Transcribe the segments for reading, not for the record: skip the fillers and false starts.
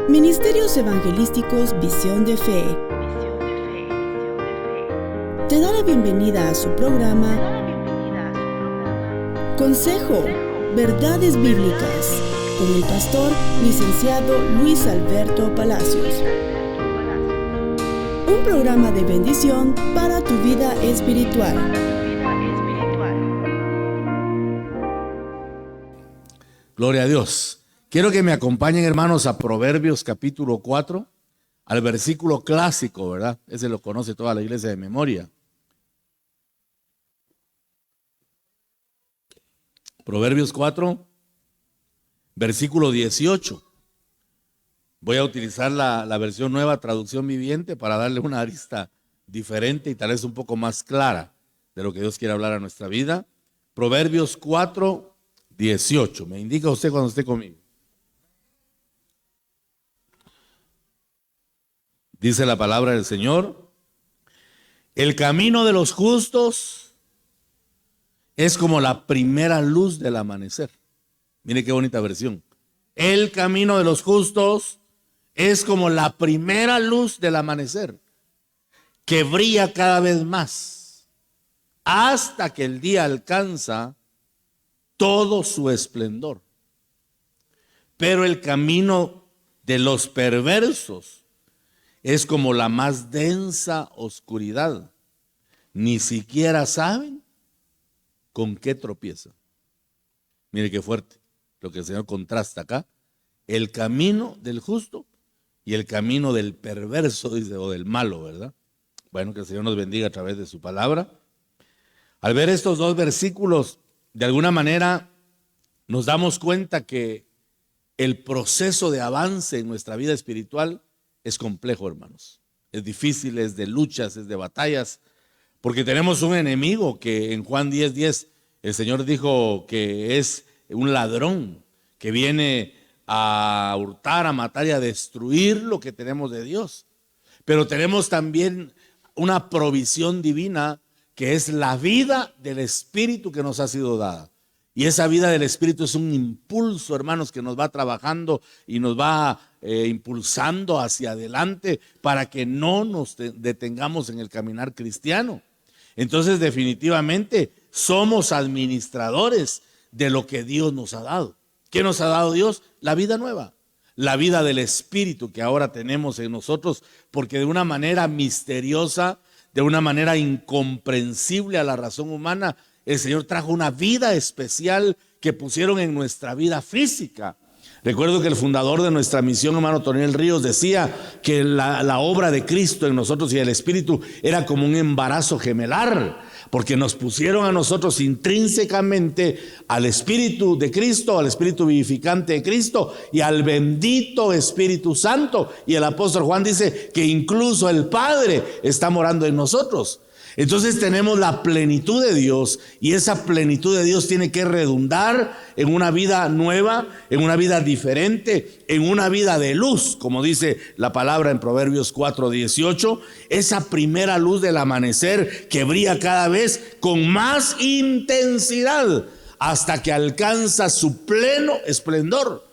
Ministerios Evangelísticos Visión de Fe te da la bienvenida a su programa Consejo, Verdades Bíblicas, con el pastor licenciado Luis Alberto Palacios. Un programa de bendición para tu vida espiritual. Gloria a Dios. Quiero que me acompañen, hermanos, a Proverbios capítulo 4, al versículo clásico, ¿verdad? Ese lo conoce toda la iglesia de memoria. Proverbios 4, versículo 18. Voy a utilizar la versión nueva, traducción viviente, para darle una arista diferente y tal vez un poco más clara de lo que Dios quiere hablar a nuestra vida. Proverbios 4, 18. Me indica usted cuando esté conmigo. Dice la palabra del Señor: el camino de los justos es como la primera luz del amanecer. Mire qué bonita versión. El camino de los justos es como la primera luz del amanecer, que brilla cada vez más, hasta que el día alcanza todo su esplendor. Pero el camino de los perversos es como la más densa oscuridad. Ni siquiera saben con qué tropiezan. Mire qué fuerte lo que el Señor contrasta acá. El camino del justo y el camino del perverso, dice, o del malo, ¿verdad? Bueno, que el Señor nos bendiga a través de su palabra. Al ver estos dos versículos, de alguna manera nos damos cuenta que el proceso de avance en nuestra vida espiritual es complejo, hermanos. Es difícil, es de luchas, es de batallas, porque tenemos un enemigo que en Juan 10:10 el Señor dijo que es un ladrón que viene a hurtar, a matar y a destruir lo que tenemos de Dios. Pero tenemos también una provisión divina que es la vida del Espíritu que nos ha sido dada. Y esa vida del Espíritu es un impulso, hermanos, que nos va trabajando y nos va impulsando hacia adelante para que no nos detengamos en el caminar cristiano. Entonces, definitivamente, somos administradores de lo que Dios nos ha dado. ¿Qué nos ha dado Dios? La vida nueva, la vida del Espíritu que ahora tenemos en nosotros, porque de una manera misteriosa, de una manera incomprensible a la razón humana, el Señor trajo una vida especial que pusieron en nuestra vida física. Recuerdo que el fundador de nuestra misión, hermano Tonel Ríos, decía que la obra de Cristo en nosotros y el Espíritu era como un embarazo gemelar, porque nos pusieron a nosotros intrínsecamente al Espíritu de Cristo, al Espíritu vivificante de Cristo y al bendito Espíritu Santo. Y el apóstol Juan dice que incluso el Padre está morando en nosotros. Entonces tenemos la plenitud de Dios, y esa plenitud de Dios tiene que redundar en una vida nueva, en una vida diferente, en una vida de luz, como dice la palabra en Proverbios 4:18, esa primera luz del amanecer que brilla cada vez con más intensidad hasta que alcanza su pleno esplendor.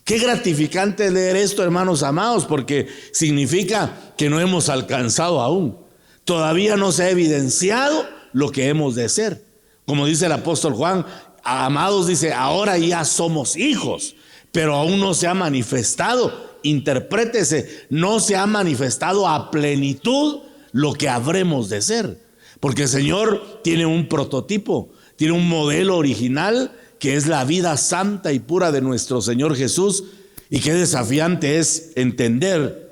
Qué gratificante leer esto, hermanos amados, porque significa que no hemos alcanzado aún. Todavía no se ha evidenciado lo que hemos de ser. Como dice el apóstol Juan, amados, dice, ahora ya somos hijos, pero aún no se ha manifestado. Interprétese, no se ha manifestado a plenitud lo que habremos de ser. Porque el Señor tiene un prototipo, tiene un modelo original que es la vida santa y pura de nuestro Señor Jesús. Y qué desafiante es entender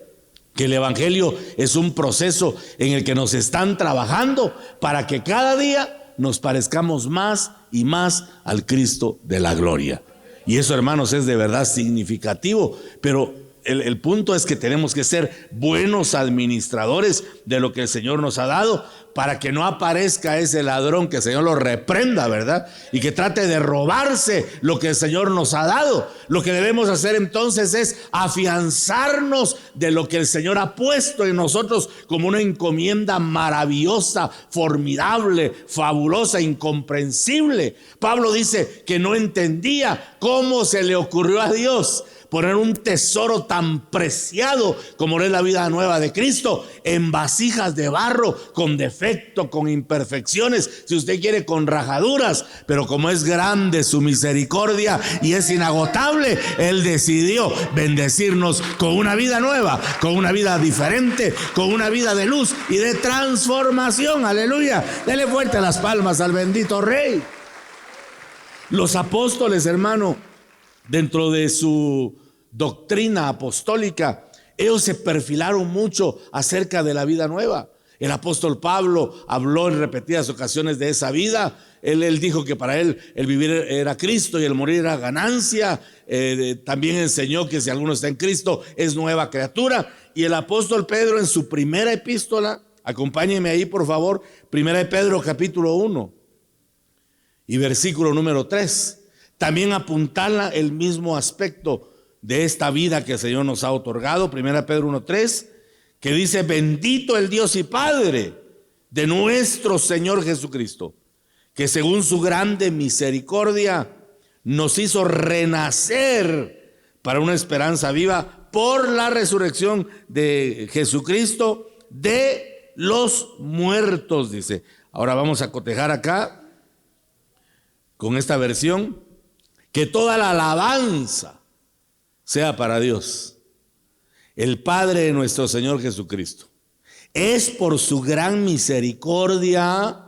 que el Evangelio es un proceso en el que nos están trabajando para que cada día nos parezcamos más y más al Cristo de la gloria. Y eso, hermanos, es de verdad significativo, pero el punto es que tenemos que ser buenos administradores de lo que el Señor nos ha dado, para que no aparezca ese ladrón, que el Señor lo reprenda, ¿verdad? Y que trate de robarse lo que el Señor nos ha dado. Lo que debemos hacer entonces es afianzarnos de lo que el Señor ha puesto en nosotros como una encomienda maravillosa, formidable, fabulosa, incomprensible. Pablo dice que no entendía cómo se le ocurrió a Dios poner un tesoro tan preciado como es la vida nueva de Cristo en vasijas de barro, con defecto, con imperfecciones, si usted quiere con rajaduras, pero como es grande su misericordia y es inagotable, Él decidió bendecirnos con una vida nueva, con una vida diferente, con una vida de luz y de transformación. Aleluya. Dele fuerte las palmas al bendito Rey. Los apóstoles, hermano, dentro de su doctrina apostólica, ellos se perfilaron mucho acerca de la vida nueva. El apóstol Pablo habló en repetidas ocasiones de esa vida. Él dijo que para él el vivir era Cristo y el morir era ganancia. También enseñó que si alguno está en Cristo es nueva criatura. Y el apóstol Pedro en su primera epístola, acompáñenme ahí por favor, primera de Pedro capítulo 1 y versículo número 3, también apuntala el mismo aspecto de esta vida que el Señor nos ha otorgado. Primera de Pedro 1:3, que dice: bendito el Dios y Padre de nuestro Señor Jesucristo, que según su grande misericordia nos hizo renacer para una esperanza viva por la resurrección de Jesucristo de los muertos, dice. Ahora vamos a cotejar acá con esta versión: que toda la alabanza sea para Dios, el Padre de nuestro Señor Jesucristo. Es por su gran misericordia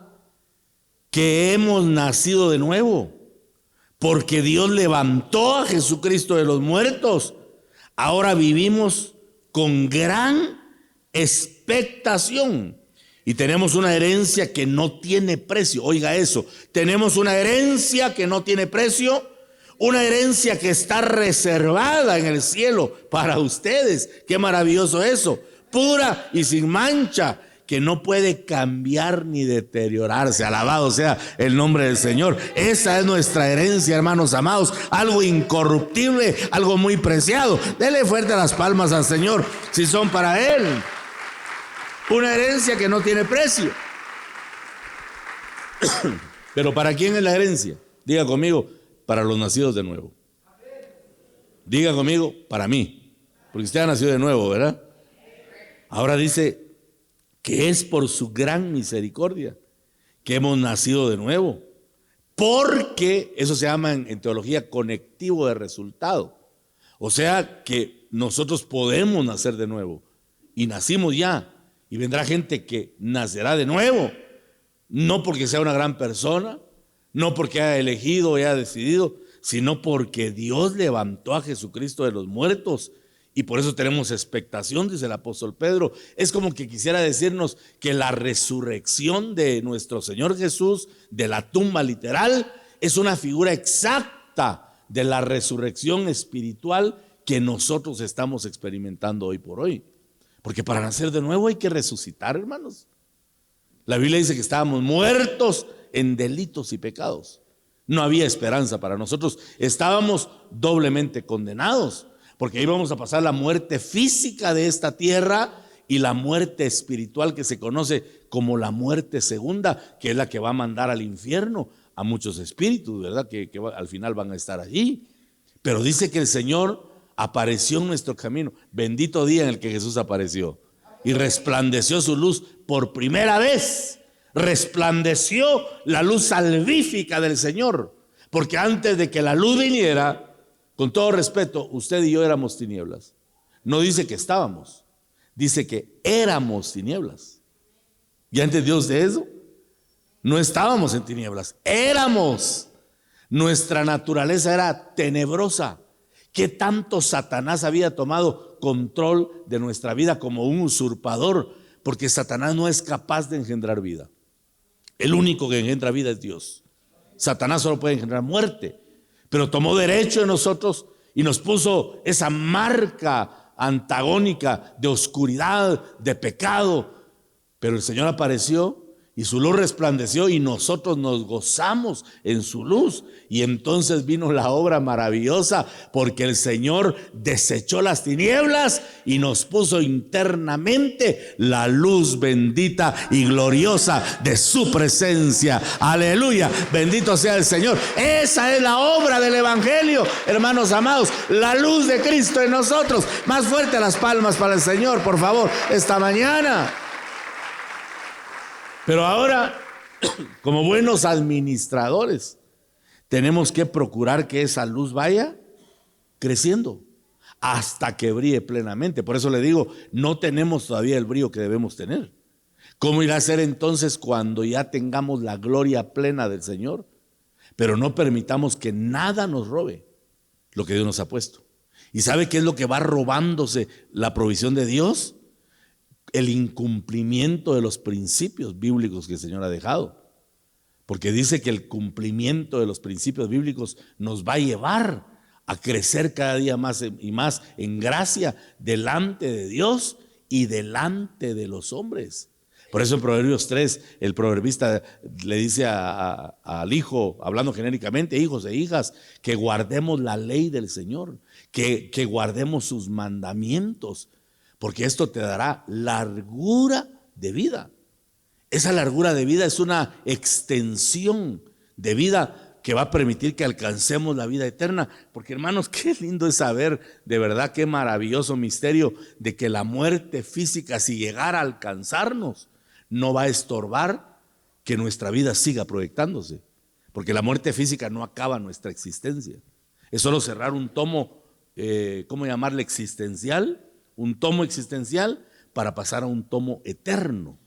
que hemos nacido de nuevo, porque Dios levantó a Jesucristo de los muertos. Ahora vivimos con gran expectación y tenemos una herencia que no tiene precio. Oiga eso, tenemos una herencia que no tiene precio, una herencia que está reservada en el cielo para ustedes. Qué maravilloso eso, pura y sin mancha, que no puede cambiar ni deteriorarse. Alabado sea el nombre del Señor. Esa es nuestra herencia, hermanos amados, algo incorruptible, algo muy preciado. Dele fuerte las palmas al Señor si son para Él. Una herencia que no tiene precio. Pero ¿para quién es la herencia? Diga conmigo: para los nacidos de nuevo. Diga conmigo: para mí, porque usted ha nacido de nuevo, ¿verdad? Ahora dice que es por su gran misericordia que hemos nacido de nuevo, porque eso se llama en teología conectivo de resultado. O sea que nosotros podemos nacer de nuevo y nacimos ya. Y vendrá gente que nacerá de nuevo, no porque sea una gran persona, no porque haya elegido o haya decidido, sino porque Dios levantó a Jesucristo de los muertos. Y por eso tenemos expectación, dice el apóstol Pedro. Es como que quisiera decirnos que la resurrección de nuestro Señor Jesús, de la tumba literal, es una figura exacta de la resurrección espiritual que nosotros estamos experimentando hoy por hoy. Porque para nacer de nuevo hay que resucitar, hermanos. La Biblia dice que estábamos muertos en delitos y pecados. No había esperanza para nosotros. Estábamos doblemente condenados, porque íbamos a pasar la muerte física de esta tierra y la muerte espiritual que se conoce como la muerte segunda, que es la que va a mandar al infierno a muchos espíritus, ¿verdad? Que al final van a estar allí. Pero dice que el Señor apareció en nuestro camino. Bendito día en el que Jesús apareció y resplandeció su luz por primera vez. Resplandeció la luz salvífica del Señor, porque antes de que la luz viniera, con todo respeto, usted y yo éramos tinieblas. No dice que estábamos, dice que éramos tinieblas. ¿Ya entendió usted eso? No estábamos en tinieblas, éramos. Nuestra naturaleza era tenebrosa. ¿Qué tanto Satanás había tomado control de nuestra vida como un usurpador? Porque Satanás no es capaz de engendrar vida. El único que engendra vida es Dios. Satanás solo puede engendrar muerte, pero tomó derecho de nosotros y nos puso esa marca antagónica de oscuridad, de pecado. Pero el Señor apareció Y su luz resplandeció y nosotros nos gozamos en su luz. Y entonces vino la obra maravillosa, porque el Señor desechó las tinieblas y nos puso internamente la luz bendita y gloriosa de su presencia. Aleluya, bendito sea el Señor. Esa es la obra del Evangelio, hermanos amados, la luz de Cristo en nosotros. Más fuerte las palmas para el Señor, por favor, esta mañana. Pero ahora, como buenos administradores, tenemos que procurar que esa luz vaya creciendo hasta que brille plenamente. Por eso le digo, no tenemos todavía el brillo que debemos tener. ¿Cómo irá a ser entonces cuando ya tengamos la gloria plena del Señor? Pero no permitamos que nada nos robe lo que Dios nos ha puesto. ¿Y sabe qué es lo que va robándose la provisión de Dios? El incumplimiento de los principios bíblicos que el Señor ha dejado. Porque dice que el cumplimiento de los principios bíblicos nos va a llevar a crecer cada día más y más en gracia delante de Dios y delante de los hombres. Por eso en Proverbios 3 el proverbista le dice al hijo, hablando genéricamente, hijos e hijas, que guardemos la ley del Señor, que guardemos sus mandamientos, porque esto te dará largura de vida. Esa largura de vida es una extensión de vida que va a permitir que alcancemos la vida eterna. Porque hermanos, qué lindo es saber, de verdad, qué maravilloso misterio de que la muerte física, si llegara a alcanzarnos, no va a estorbar que nuestra vida siga proyectándose. Porque la muerte física no acaba nuestra existencia. Es solo cerrar un tomo, ¿cómo llamarle? Existencial. Un tomo existencial para pasar a un tomo eterno.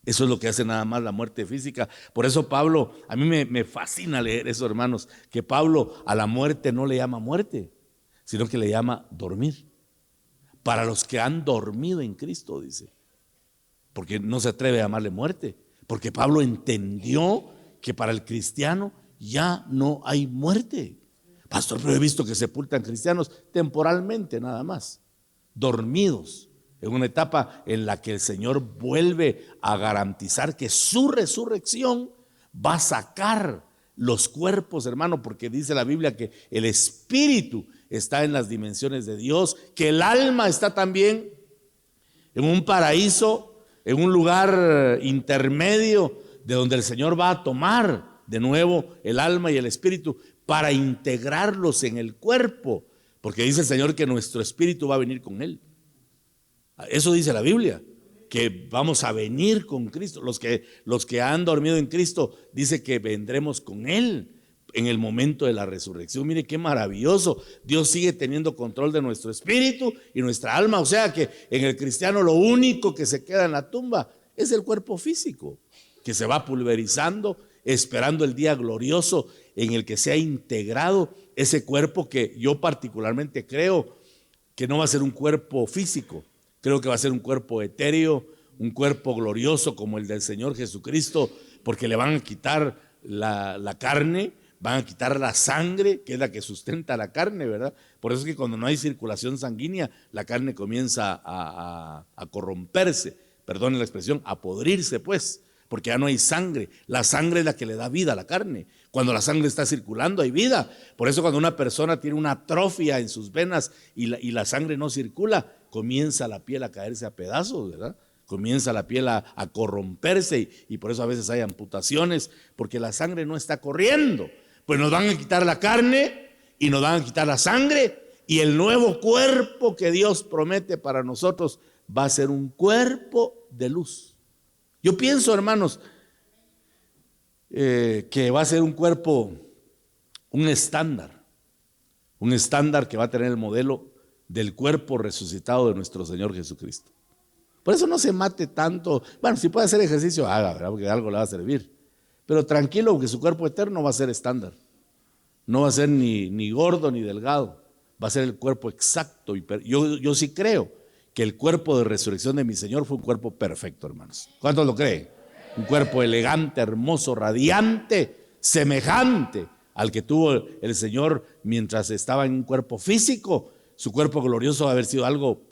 Eso es lo que hace nada más la muerte física. Por eso Pablo, a mí me fascina leer eso, hermanos, que Pablo a la muerte no le llama muerte, sino que le llama dormir. Para los que han dormido en Cristo, dice. Porque no se atreve a llamarle muerte. Porque Pablo entendió que para el cristiano ya no hay muerte. Pastor, pero he visto que sepultan cristianos temporalmente nada más, dormidos en una etapa en la que el Señor vuelve a garantizar que su resurrección va a sacar los cuerpos, hermano, porque dice la Biblia que el espíritu está en las dimensiones de Dios, que el alma está también en un paraíso, en un lugar intermedio de donde el Señor va a tomar de nuevo el alma y el espíritu para integrarlos en el cuerpo. Porque dice el Señor que nuestro espíritu va a venir con Él. Eso dice la Biblia, que vamos a venir con Cristo. Los que han dormido en Cristo, dice que vendremos con Él en el momento de la resurrección. Mire qué maravilloso. Dios sigue teniendo control de nuestro espíritu y nuestra alma. O sea que en el cristiano lo único que se queda en la tumba es el cuerpo físico, que se va pulverizando, esperando el día glorioso en el que sea integrado ese cuerpo, que yo particularmente creo que no va a ser un cuerpo físico. Creo que va a ser un cuerpo etéreo, un cuerpo glorioso como el del Señor Jesucristo, porque le van a quitar la carne, van a quitar la sangre, que es la que sustenta la carne, ¿verdad? Por eso es que cuando no hay circulación sanguínea, la carne comienza a corromperse, perdone la expresión, a podrirse pues, porque ya no hay sangre. La sangre es la que le da vida a la carne. Cuando la sangre está circulando hay vida. Por eso cuando una persona tiene una atrofia en sus venas y la sangre no circula, comienza la piel a caerse a pedazos, ¿verdad? Comienza la piel a corromperse y por eso a veces hay amputaciones, porque la sangre no está corriendo. Pues nos van a quitar la carne y nos van a quitar la sangre, y el nuevo cuerpo que Dios promete para nosotros va a ser un cuerpo de luz. Yo pienso, hermanos, que va a ser un cuerpo, un estándar que va a tener el modelo del cuerpo resucitado de nuestro Señor Jesucristo. Por eso no se mate tanto. Bueno, si puede hacer ejercicio, haga, ¿verdad? Porque algo le va a servir. Pero tranquilo, que su cuerpo eterno va a ser estándar. No va a ser ni gordo ni delgado. Va a ser el cuerpo exacto. Yo sí creo que el cuerpo de resurrección de mi Señor fue un cuerpo perfecto, hermanos. ¿Cuántos lo creen? Un cuerpo elegante, hermoso, radiante, semejante al que tuvo el Señor mientras estaba en un cuerpo físico. Su cuerpo glorioso va a haber sido algo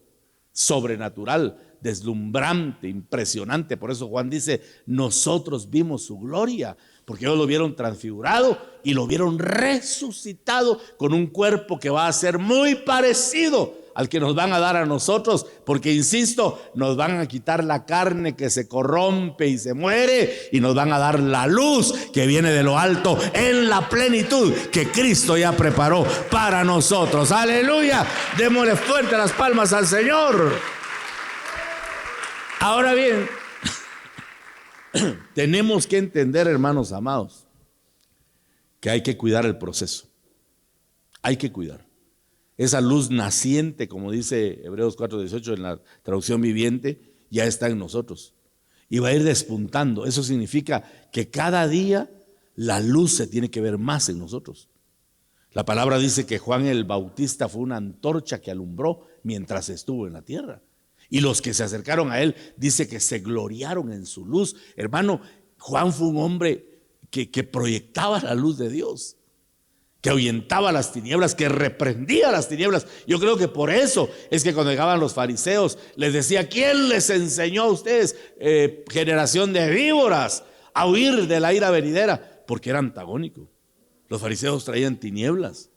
sobrenatural, deslumbrante, impresionante. Por eso Juan dice, nosotros vimos su gloria, porque ellos lo vieron transfigurado y lo vieron resucitado con un cuerpo que va a ser muy parecido al que nos van a dar a nosotros, porque insisto, nos van a quitar la carne que se corrompe y se muere y nos van a dar la luz que viene de lo alto en la plenitud que Cristo ya preparó para nosotros. Aleluya, démosle fuerte las palmas al Señor. Ahora bien, tenemos que entender, hermanos amados, que hay que cuidar el proceso. Hay que cuidar. Esa luz naciente, como dice Hebreos 4:18 en la traducción viviente, ya está en nosotros y va a ir despuntando. Eso significa que cada día la luz se tiene que ver más en nosotros. La palabra dice que Juan el Bautista fue una antorcha que alumbró mientras estuvo en la tierra. Y los que se acercaron a él, dice que se gloriaron en su luz. Hermano, Juan fue un hombre que proyectaba la luz de Dios, que ahuyentaba las tinieblas, que reprendía las tinieblas. Yo creo que por eso es que cuando llegaban los fariseos les decía, ¿quién les enseñó a ustedes, generación de víboras, a huir de la ira venidera? Porque era antagónico. Los fariseos traían tinieblas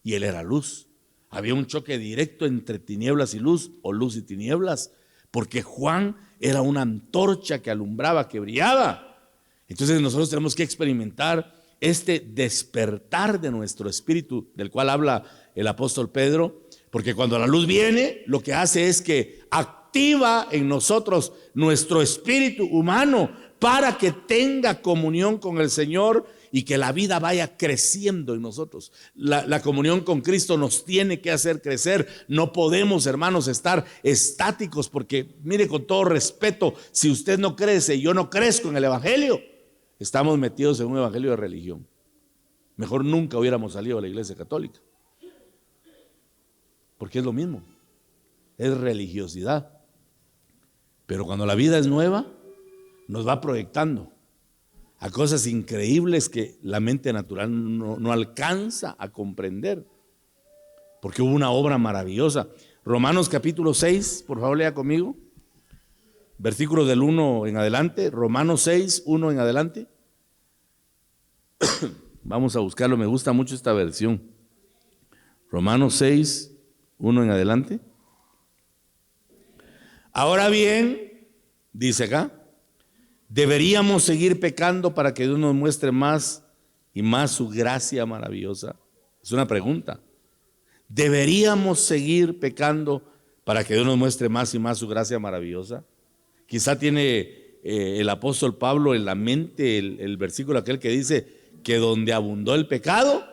y él era luz. Había un choque directo entre tinieblas y luz, o luz y tinieblas, porque Juan era una antorcha que alumbraba, que brillaba. Entonces nosotros tenemos que experimentar este despertar de nuestro espíritu, del cual habla el apóstol Pedro, porque cuando la luz viene, lo que hace es que activa en nosotros nuestro espíritu humano para que tenga comunión con el Señor y que la vida vaya creciendo en nosotros. La comunión con Cristo nos tiene que hacer crecer. No podemos, hermanos, estar estáticos, porque mire, con todo respeto, si usted no crece y yo no crezco en el evangelio, estamos metidos en un evangelio de religión. Mejor nunca hubiéramos salido de la iglesia católica, porque es lo mismo, es religiosidad. Pero cuando la vida es nueva, nos va proyectando a cosas increíbles que la mente natural no alcanza a comprender, porque hubo una obra maravillosa. Romanos capítulo 6, por favor lea conmigo, versículos del 1 en adelante. Romanos 6, 1 en adelante. Vamos a buscarlo, me gusta mucho esta versión. Romanos 6, 1 en adelante. Ahora bien, dice acá, ¿deberíamos seguir pecando para que Dios nos muestre más y más su gracia maravillosa? Es una pregunta. ¿Deberíamos seguir pecando para que Dios nos muestre más y más su gracia maravillosa? Quizá tiene el apóstol Pablo en la mente el versículo aquel que dice que donde abundó el pecado,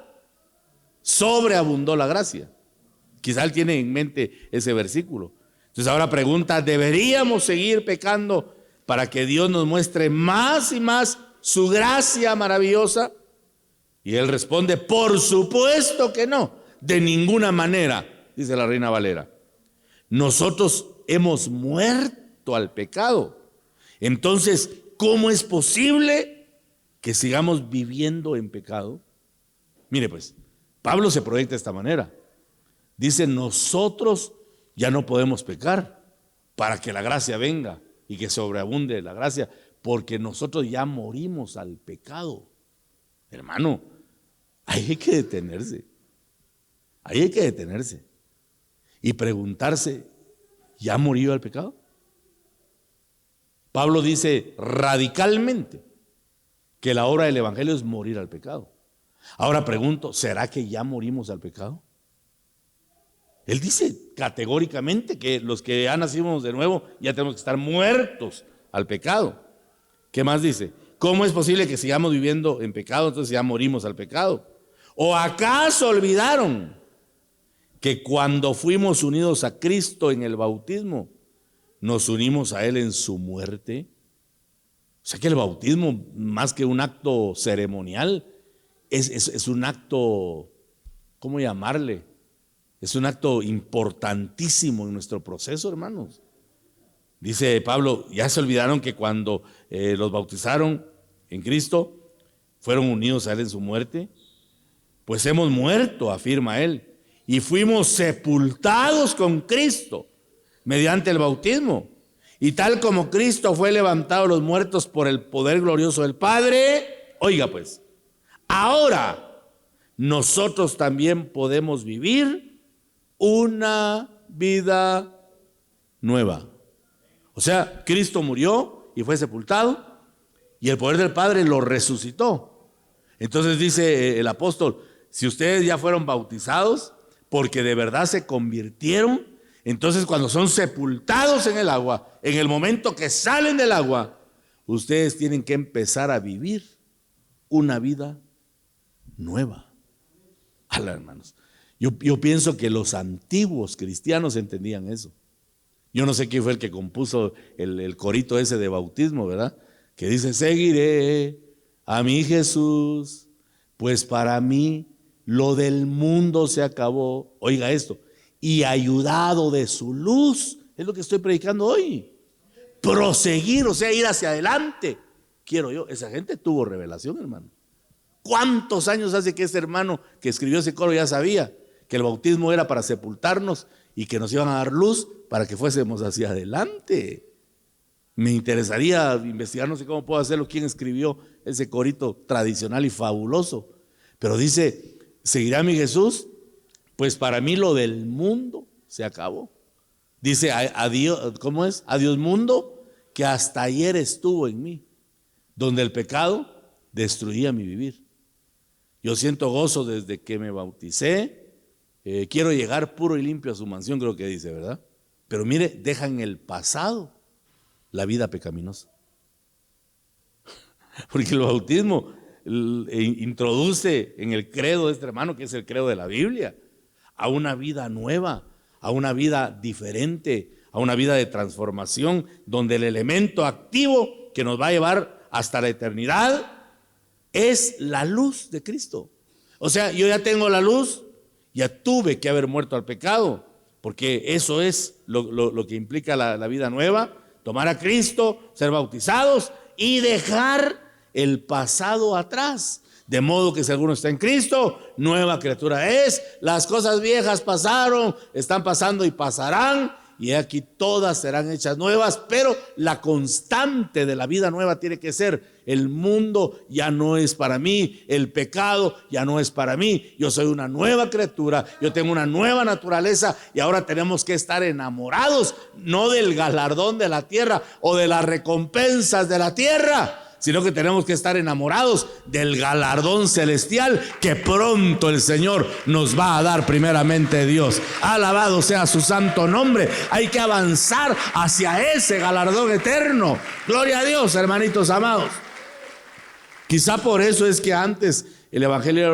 sobreabundó la gracia. Quizá él tiene en mente ese versículo. Entonces ahora pregunta, ¿deberíamos seguir pecando para que Dios nos muestre más y más su gracia maravillosa? Y él responde, por supuesto que no, de ninguna manera, dice la Reina Valera. Nosotros hemos muerto al pecado. Entonces, ¿cómo es posible que sigamos viviendo en pecado? Mire pues, Pablo se proyecta de esta manera. Dice, nosotros ya no podemos pecar para que la gracia venga y que sobreabunde la gracia, porque nosotros ya morimos al pecado. Hermano, ahí hay que detenerse. Ahí hay que detenerse y preguntarse, ¿ya murió al pecado? Pablo dice radicalmente que la obra del evangelio es morir al pecado. Ahora pregunto, ¿será que ya morimos al pecado? Él dice categóricamente que los que ya nacimos de nuevo ya tenemos que estar muertos al pecado. ¿Qué más dice? ¿Cómo es posible que sigamos viviendo en pecado? Entonces ya morimos al pecado. ¿O acaso olvidaron que cuando fuimos unidos a Cristo en el bautismo, nos unimos a Él en su muerte? O sea que el bautismo, más que un acto ceremonial, es un acto, ¿cómo llamarle? Es un acto importantísimo en nuestro proceso, hermanos. Dice Pablo, ya se olvidaron que cuando los bautizaron en Cristo, fueron unidos a Él en su muerte. Pues hemos muerto, afirma Él, y fuimos sepultados con Cristo mediante el bautismo. Y tal como Cristo fue levantado de los muertos por el poder glorioso del Padre, oiga pues, ahora nosotros también podemos vivir una vida nueva. O sea, Cristo murió y fue sepultado y el poder del Padre lo resucitó. Entonces dice el apóstol, si ustedes ya fueron bautizados porque de verdad se convirtieron, entonces cuando son sepultados en el agua, en el momento que salen del agua, ustedes tienen que empezar a vivir una vida nueva. Ala, hermanos. Yo pienso que los antiguos cristianos entendían eso. Yo no sé quién fue el que compuso el corito ese de bautismo, ¿verdad? Que dice, seguiré a mi Jesús, pues para mí lo del mundo se acabó. Oiga esto, y ayudado de su luz, es lo que estoy predicando hoy. Proseguir, o sea, ir hacia adelante. Quiero yo, esa gente tuvo revelación, hermano. ¿Cuántos años hace que ese hermano que escribió ese coro ya sabía que el bautismo era para sepultarnos y que nos iban a dar luz para que fuésemos hacia adelante? Me interesaría investigar, no sé cómo puedo hacerlo, quién escribió ese corito tradicional y fabuloso. Pero dice, seguirá a mi Jesús, pues para mí lo del mundo se acabó. Dice, adiós, ¿cómo es? Adiós mundo, que hasta ayer estuvo en mí, donde el pecado destruía mi vivir. Yo siento gozo desde que me bauticé. Quiero llegar puro y limpio a su mansión, creo que dice, ¿verdad? Pero mire, deja en el pasado la vida pecaminosa. Porque el bautismo introduce en el credo de este hermano, que es el credo de la Biblia, a una vida nueva, a una vida diferente, a una vida de transformación, donde el elemento activo que nos va a llevar hasta la eternidad es la luz de Cristo. O sea, yo ya tengo la luz, ya tuve que haber muerto al pecado, porque eso es lo que implica la vida nueva, tomar a Cristo, ser bautizados y dejar el pasado atrás. De modo que si alguno está en Cristo, nueva criatura es. Las cosas viejas pasaron, están pasando y pasarán, y aquí todas serán hechas nuevas. Pero la constante de la vida nueva tiene que ser: el mundo ya no es para mí, el pecado ya no es para mí, yo soy una nueva criatura, yo tengo una nueva naturaleza, y ahora tenemos que estar enamorados, no del galardón de la tierra o de las recompensas de la tierra, sino que tenemos que estar enamorados del galardón celestial que pronto el Señor nos va a dar, primeramente Dios. Alabado sea su santo nombre. Hay que avanzar hacia ese galardón eterno. Gloria a Dios, hermanitos amados. Quizá por eso es que antes el evangelio era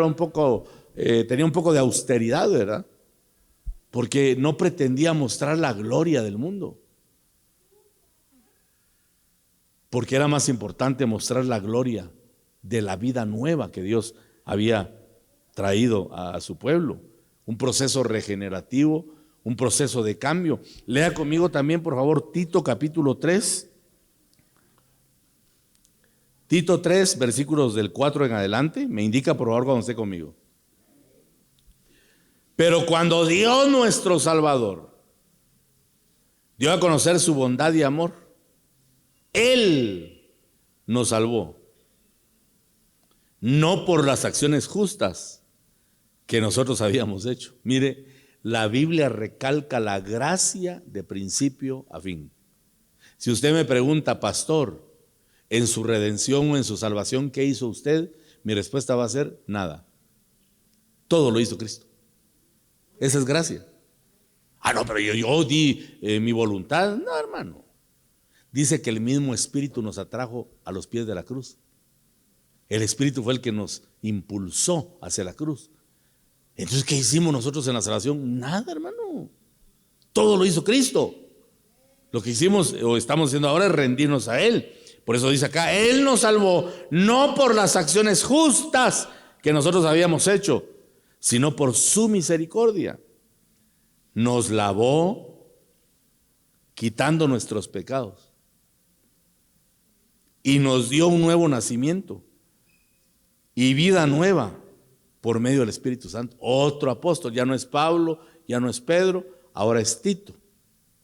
tenía un poco de austeridad, ¿verdad? Porque no pretendía mostrar la gloria del mundo. Porque era más importante mostrar la gloria de la vida nueva que Dios había traído a su pueblo. Un proceso regenerativo, un proceso de cambio. Lea conmigo también, por favor, Tito capítulo 3. Tito 3, versículos del 4 en adelante. Me indica, por favor, cuando esté conmigo. Pero cuando Dios nuestro Salvador dio a conocer su bondad y amor, Él nos salvó, no por las acciones justas que nosotros habíamos hecho. Mire, la Biblia recalca la gracia de principio a fin. Si usted me pregunta, pastor, en su redención o en su salvación, ¿qué hizo usted? Mi respuesta va a ser: nada. Todo lo hizo Cristo. Esa es gracia. No, pero yo di mi voluntad. No, hermano. Dice que el mismo Espíritu nos atrajo a los pies de la cruz. El Espíritu fue el que nos impulsó hacia la cruz. Entonces, ¿qué hicimos nosotros en la salvación? Nada, hermano. Todo lo hizo Cristo. Lo que hicimos o estamos haciendo ahora es rendirnos a Él. Por eso dice acá, Él nos salvó no por las acciones justas que nosotros habíamos hecho, sino por su misericordia. Nos lavó quitando nuestros pecados y nos dio un nuevo nacimiento y vida nueva por medio del Espíritu Santo. Otro apóstol, ya no es Pablo, ya no es Pedro, ahora es Tito,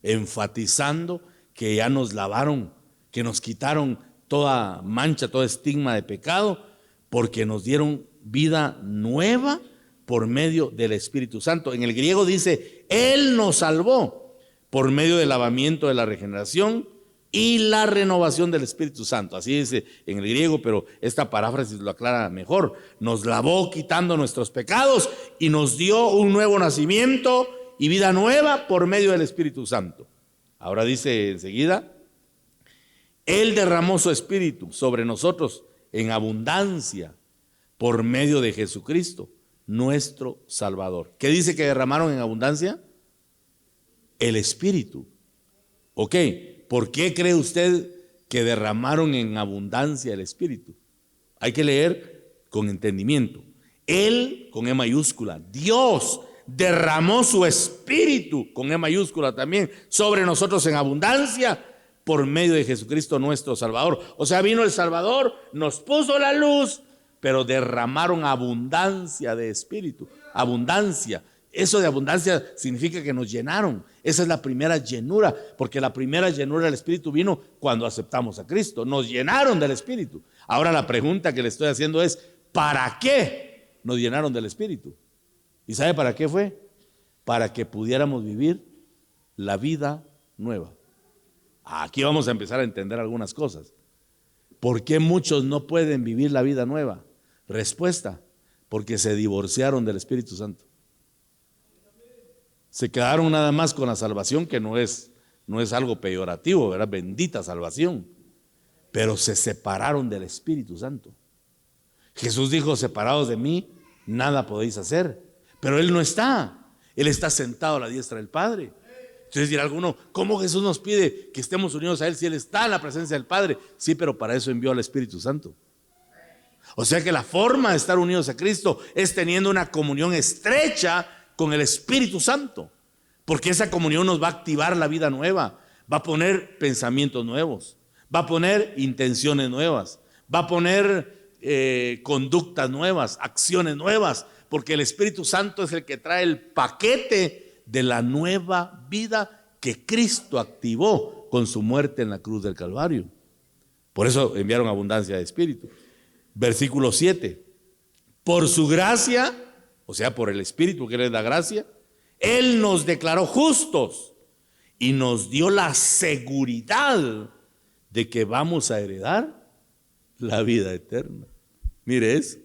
enfatizando que ya nos lavaron, que nos quitaron toda mancha, todo estigma de pecado, porque nos dieron vida nueva por medio del Espíritu Santo. En el griego dice, Él nos salvó por medio del lavamiento de la regeneración y la renovación del Espíritu Santo. Así dice en el griego, pero esta paráfrasis lo aclara mejor. Nos lavó quitando nuestros pecados y nos dio un nuevo nacimiento y vida nueva por medio del Espíritu Santo. Ahora dice enseguida, Él derramó su Espíritu sobre nosotros en abundancia por medio de Jesucristo, nuestro Salvador. ¿Qué dice que derramaron en abundancia? El Espíritu. Ok, ¿por qué cree usted que derramaron en abundancia el Espíritu? Hay que leer con entendimiento. Él, con E mayúscula, Dios derramó su Espíritu, con E mayúscula también, sobre nosotros en abundancia por medio de Jesucristo nuestro Salvador. O sea, vino el Salvador, nos puso la luz, pero derramaron abundancia de Espíritu. Abundancia. Eso de abundancia significa que nos llenaron. Esa es la primera llenura, porque la primera llenura del Espíritu vino cuando aceptamos a Cristo. Nos llenaron del Espíritu. Ahora la pregunta que le estoy haciendo es, ¿para qué nos llenaron del Espíritu? ¿Y sabe para qué fue? Para que pudiéramos vivir la vida nueva. Aquí vamos a empezar a entender algunas cosas. ¿Por qué muchos no pueden vivir la vida nueva? Respuesta, porque se divorciaron del Espíritu Santo. Se quedaron nada más con la salvación, que no es algo peyorativo, ¿verdad? Bendita salvación. Pero se separaron del Espíritu Santo. Jesús dijo, separados de mí, nada podéis hacer. Pero Él no está. Él está sentado a la diestra del Padre. Entonces dirá alguno, ¿cómo Jesús nos pide que estemos unidos a Él si Él está en la presencia del Padre? Sí, pero para eso envió al Espíritu Santo. O sea que la forma de estar unidos a Cristo es teniendo una comunión estrecha con el Espíritu Santo, porque esa comunión nos va a activar la vida nueva, va a poner pensamientos nuevos, va a poner intenciones nuevas, va a poner conductas nuevas, acciones nuevas, porque el Espíritu Santo es el que trae el paquete de la nueva vida que Cristo activó con su muerte en la cruz del Calvario. Por eso enviaron abundancia de Espíritu. Versículo 7, por su gracia, o sea, por el Espíritu que le da gracia, Él nos declaró justos y nos dio la seguridad de que vamos a heredar la vida eterna. Mire eso.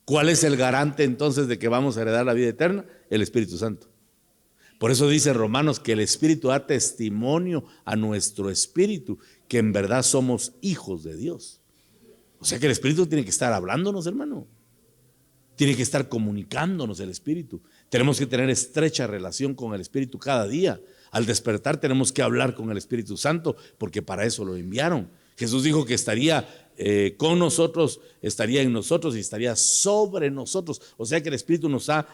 ¿Cuál es el garante entonces de que vamos a heredar la vida eterna? El Espíritu Santo. Por eso dice Romanos que el Espíritu da testimonio a nuestro espíritu que en verdad somos hijos de Dios. O sea que el Espíritu tiene que estar hablándonos, hermano. Tiene que estar comunicándonos el Espíritu. Tenemos que tener estrecha relación con el Espíritu cada día. Al despertar tenemos que hablar con el Espíritu Santo, porque para eso lo enviaron. Jesús dijo que estaría con nosotros, estaría en nosotros y estaría sobre nosotros. O sea que el Espíritu nos ha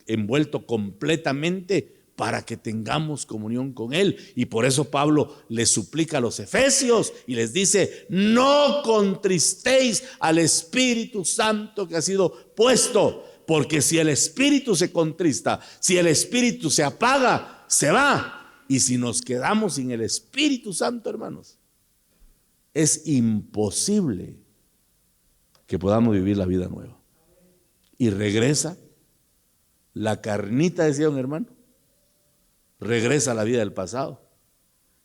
envuelto completamente para que tengamos comunión con Él. Y por eso Pablo les suplica a los efesios y les dice, no contristéis al Espíritu Santo que ha sido puesto, porque si el Espíritu se contrista, si el Espíritu se apaga, se va. Y si nos quedamos sin el Espíritu Santo, hermanos, es imposible que podamos vivir la vida nueva. Y regresa la carnita, decía un hermano, regresa a la vida del pasado.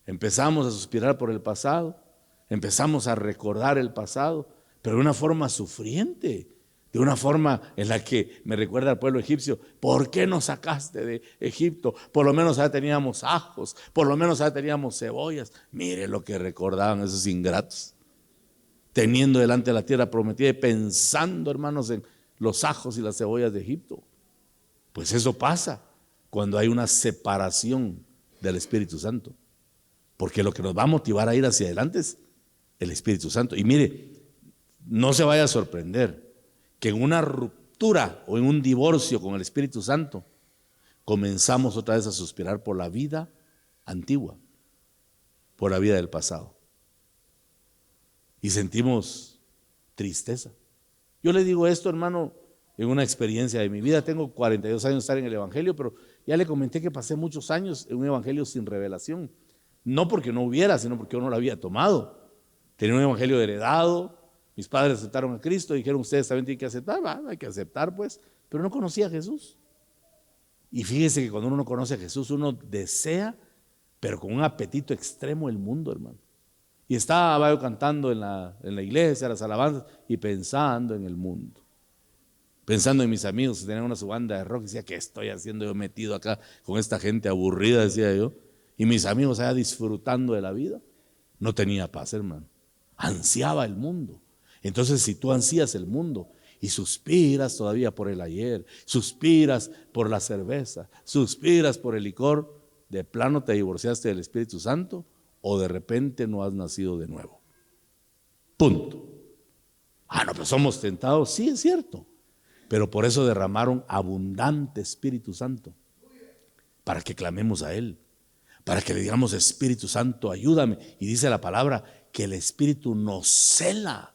Empezamos a suspirar por el pasado, empezamos a recordar el pasado, pero de una forma sufriente, de una forma en la que me recuerda al pueblo egipcio. ¿Por qué nos sacaste de Egipto? Por lo menos ahora teníamos ajos, por lo menos ahora teníamos cebollas. Mire lo que recordaban esos ingratos, teniendo delante la tierra prometida y pensando, hermanos, en los ajos y las cebollas de Egipto. Pues eso pasa cuando hay una separación del Espíritu Santo, porque lo que nos va a motivar a ir hacia adelante es el Espíritu Santo. Y mire, no se vaya a sorprender que en una ruptura o en un divorcio con el Espíritu Santo comenzamos otra vez a suspirar por la vida antigua, por la vida del pasado, y sentimos tristeza. Yo le digo esto, hermano, en una experiencia de mi vida. Tengo 42 años de estar en el Evangelio, pero ya le comenté que pasé muchos años en un Evangelio sin revelación. No porque no hubiera, sino porque yo no lo había tomado. Tenía un evangelio heredado. Mis padres aceptaron a Cristo y dijeron, ustedes también tienen que aceptar. Va, hay que aceptar pues. Pero no conocía a Jesús. Y fíjese que cuando uno no conoce a Jesús, uno desea, pero con un apetito extremo, el mundo, hermano. Y estaba yo cantando en la iglesia, las alabanzas, y pensando en el mundo. Pensando en mis amigos que tenían su banda de rock. Decía, ¿qué estoy haciendo yo metido acá con esta gente aburrida? Decía yo. Y mis amigos allá disfrutando de la vida. No tenía paz, hermano. Ansiaba el mundo. Entonces, si tú ansías el mundo y suspiras todavía por el ayer, suspiras por la cerveza, suspiras por el licor, de plano te divorciaste del Espíritu Santo o de repente no has nacido de nuevo. Punto. No, pero somos tentados. Sí, es cierto. Pero por eso derramaron abundante Espíritu Santo, para que clamemos a Él, para que le digamos, Espíritu Santo, ayúdame. Y dice la palabra que el Espíritu nos cela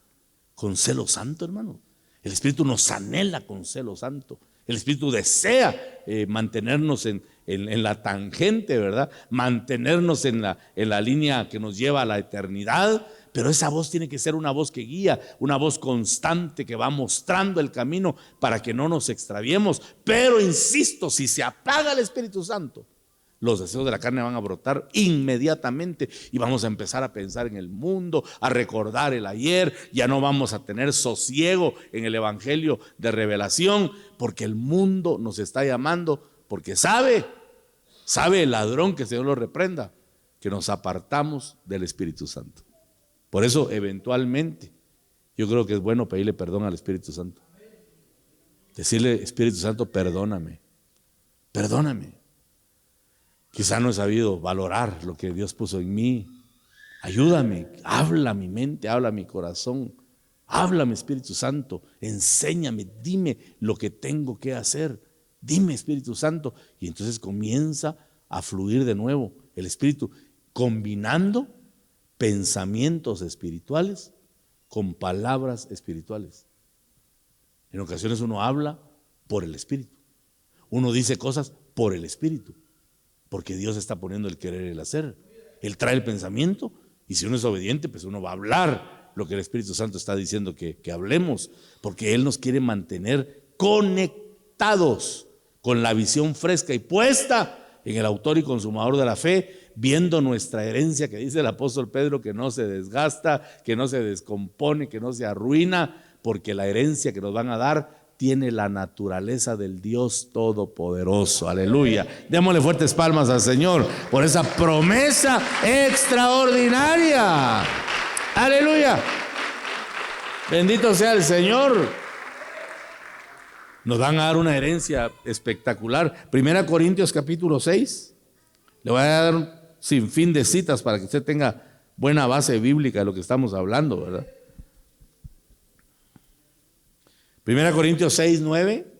con celo santo, hermano. El Espíritu nos anhela con celo santo. El Espíritu desea mantenernos en la tangente, ¿verdad? Mantenernos en la línea que nos lleva a la eternidad. Pero esa voz tiene que ser una voz que guía, una voz constante que va mostrando el camino para que no nos extraviemos. Pero insisto, si se apaga el Espíritu Santo, los deseos de la carne van a brotar inmediatamente y vamos a empezar a pensar en el mundo, a recordar el ayer. Ya no vamos a tener sosiego en el evangelio de revelación, porque el mundo nos está llamando, porque sabe el ladrón, que el Señor lo reprenda, que nos apartamos del Espíritu Santo. Por eso eventualmente yo creo que es bueno pedirle perdón al Espíritu Santo. Decirle, Espíritu Santo, perdóname. Quizá no he sabido valorar lo que Dios puso en mí. Ayúdame, habla mi mente, habla mi corazón. Háblame, Espíritu Santo, enséñame, dime lo que tengo que hacer. Dime, Espíritu Santo. Y entonces comienza a fluir de nuevo el Espíritu, combinando pensamientos espirituales con palabras espirituales. En ocasiones uno habla por el Espíritu. Uno dice cosas por el Espíritu, porque Dios está poniendo el querer y el hacer. Él trae el pensamiento y si uno es obediente, pues uno va a hablar lo que el Espíritu Santo está diciendo que hablemos, porque Él nos quiere mantener conectados con la visión fresca y puesta en el autor y consumador de la fe, viendo nuestra herencia, que dice el apóstol Pedro, que no se desgasta, que no se descompone, que no se arruina, porque la herencia que nos van a dar tiene la naturaleza del Dios Todopoderoso. Aleluya. Démosle fuertes palmas al Señor por esa promesa extraordinaria. Aleluya. Bendito sea el Señor. Nos van a dar una herencia espectacular. 1 Corintios capítulo 6. Le voy a dar un sinfín de citas para que usted tenga buena base bíblica de lo que estamos hablando, ¿verdad? 1 Corintios 6, 9,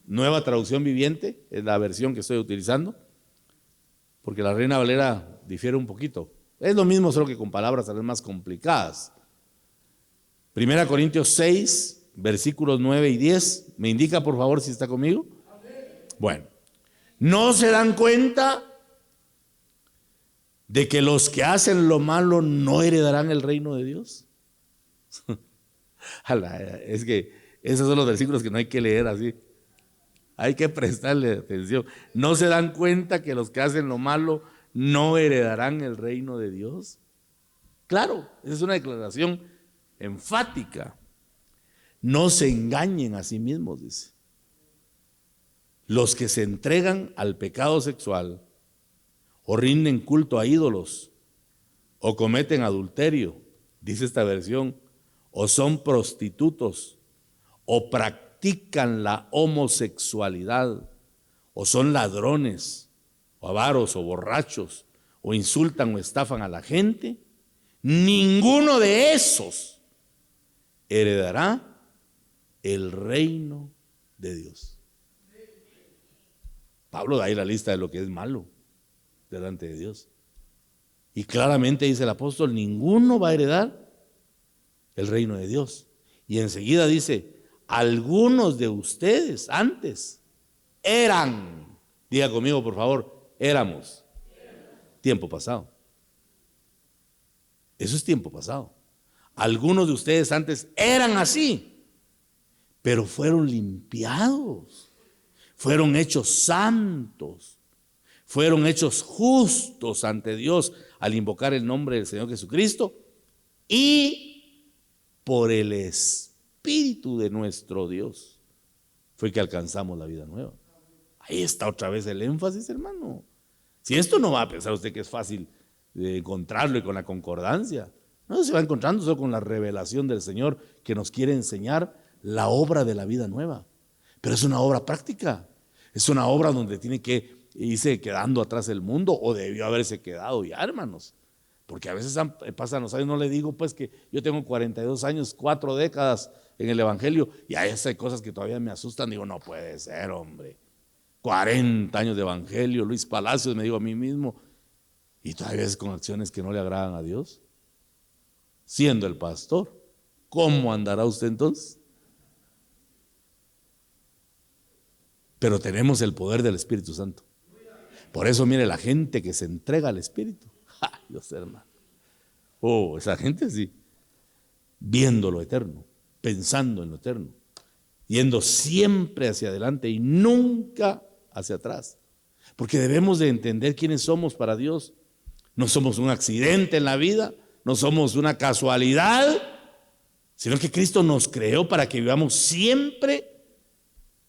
nueva traducción viviente, es la versión que estoy utilizando, porque la Reina Valera difiere un poquito. Es lo mismo, solo que con palabras tal vez más complicadas. 1 Corintios 6, versículos 9 y 10. ¿Me indica, por favor, si está conmigo? Bueno, ¿no se dan cuenta de que los que hacen lo malo no heredarán el reino de Dios? Es que esos son los versículos que no hay que leer así. Hay que prestarle atención. ¿No se dan cuenta que los que hacen lo malo no heredarán el reino de Dios? Claro, esa es una declaración enfática. No se engañen a sí mismos, dice. Los que se entregan al pecado sexual, o rinden culto a ídolos, o cometen adulterio, dice esta versión, o son prostitutos, o practican la homosexualidad, o son ladrones, o avaros, o borrachos, o insultan o estafan a la gente, ninguno de esos heredará el reino de Dios. Pablo da ahí la lista de lo que es malo delante de Dios. Y claramente dice el apóstol, ninguno va a heredar el reino de Dios. Y enseguida dice, algunos de ustedes antes eran, diga conmigo por favor, éramos. Tiempo pasado. Eso es tiempo pasado. Algunos de ustedes antes eran así, pero fueron limpiados, fueron hechos santos, fueron hechos justos ante Dios al invocar el nombre del Señor Jesucristo y por el Espíritu de nuestro Dios fue que alcanzamos la vida nueva. Ahí está otra vez el énfasis, hermano. Si esto no va a pensar usted que es fácil de encontrarlo y con la concordancia. No, se va encontrando solo con la revelación del Señor que nos quiere enseñar la obra de la vida nueva. Pero es una obra práctica. Es una obra donde tiene que irse quedando atrás el mundo, o debió haberse quedado ya, hermanos. Porque a veces pasan los años, no le digo pues que yo tengo 42 años, 4 décadas en el Evangelio, y a veces hay cosas que todavía me asustan. Digo, no puede ser, hombre. 40 años de Evangelio, Luis Palacios, me digo a mí mismo, y todavía es con acciones que no le agradan a Dios. Siendo el pastor, ¿cómo andará usted entonces? Pero tenemos el poder del Espíritu Santo. Por eso mire, la gente que se entrega al Espíritu, Dios hermano, esa gente sí, viendo lo eterno, pensando en lo eterno, yendo siempre hacia adelante y nunca hacia atrás. Porque debemos de entender quiénes somos para Dios. No somos un accidente en la vida, no somos una casualidad, sino que Cristo nos creó para que vivamos siempre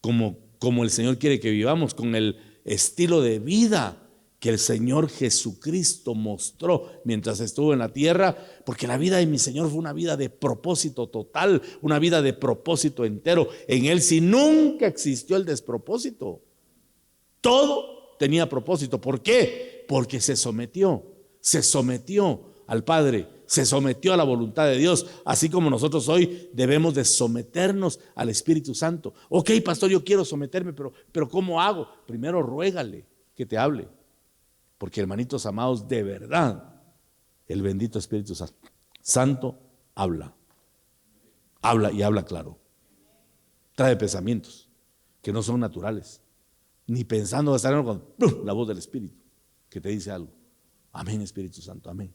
como el Señor quiere que vivamos, con el estilo de vida que el Señor Jesucristo mostró mientras estuvo en la tierra, porque la vida de mi Señor fue una vida de propósito total, una vida de propósito entero. En Él sí nunca existió el despropósito. Todo tenía propósito. ¿Por qué? Porque se sometió al Padre, se sometió a la voluntad de Dios, así como nosotros hoy debemos de someternos al Espíritu Santo. Ok, pastor, yo quiero someterme, pero ¿cómo hago? Primero ruégale que te hable, porque hermanitos amados, de verdad, el bendito Espíritu Santo habla y habla claro. Trae pensamientos que no son naturales, ni pensando estar con la voz del Espíritu que te dice algo. Amén, Espíritu Santo, amén.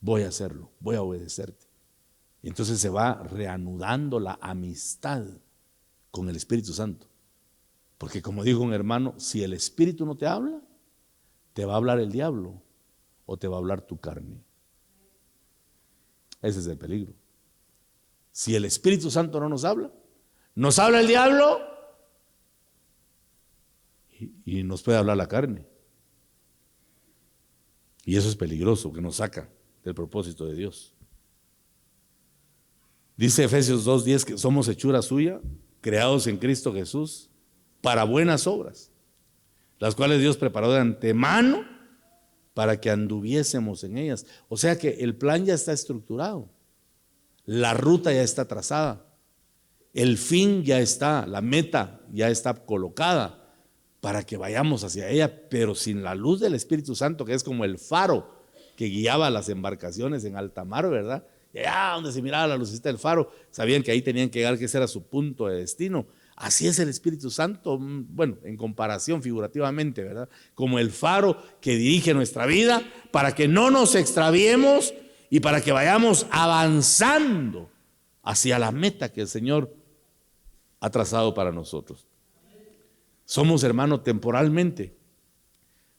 Voy a hacerlo, voy a obedecerte. Y entonces se va reanudando la amistad con el Espíritu Santo. Porque como dijo un hermano, si el Espíritu no te habla, te va a hablar el diablo o te va a hablar tu carne. Ese es el peligro. Si el Espíritu Santo no nos habla el diablo y nos puede hablar la carne. Y eso es peligroso, que nos saca del propósito de Dios. Dice Efesios 2:10 que somos hechura suya, creados en Cristo Jesús para buenas obras, las cuales Dios preparó de antemano para que anduviésemos en ellas. O sea que el plan ya está estructurado, la ruta ya está trazada, el fin ya está, la meta ya está colocada para que vayamos hacia ella, pero sin la luz del Espíritu Santo, que es como el faro que guiaba las embarcaciones en alta mar, ¿verdad? Y allá donde se miraba la lucecita del faro, sabían que ahí tenían que llegar, que ese era su punto de destino. Así es el Espíritu Santo, bueno, en comparación figurativamente, ¿verdad? Como el faro que dirige nuestra vida para que no nos extraviemos y para que vayamos avanzando hacia la meta que el Señor ha trazado para nosotros. Somos, hermanos, temporalmente,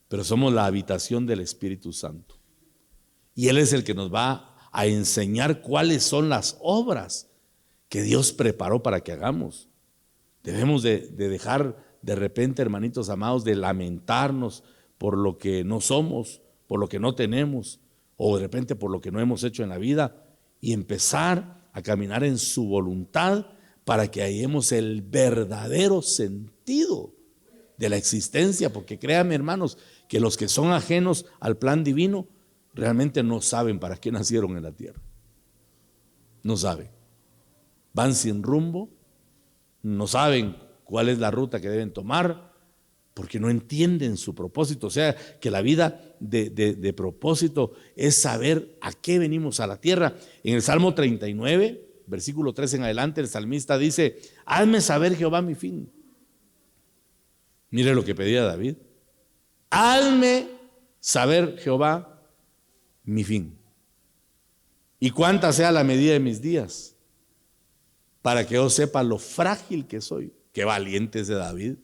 pero somos la habitación del Espíritu Santo. Y Él es el que nos va a enseñar cuáles son las obras que Dios preparó para que hagamos. Debemos de dejar de repente, hermanitos amados, de lamentarnos por lo que no somos, por lo que no tenemos, o de repente por lo que no hemos hecho en la vida, y empezar a caminar en su voluntad para que hallemos el verdadero sentido de la existencia. Porque créanme, hermanos, que los que son ajenos al plan divino realmente no saben para qué nacieron en la tierra. No saben. Van sin rumbo, no saben cuál es la ruta que deben tomar, porque no entienden su propósito. O sea, que la vida de propósito es saber a qué venimos a la tierra. En el Salmo 39, versículo 3 en adelante, el salmista dice: hazme saber, Jehová, mi fin. Mire lo que pedía David: hazme saber, Jehová, mi fin. y cuánta sea la medida de mis días, para que yo sepa lo frágil que soy. Qué valiente es de David.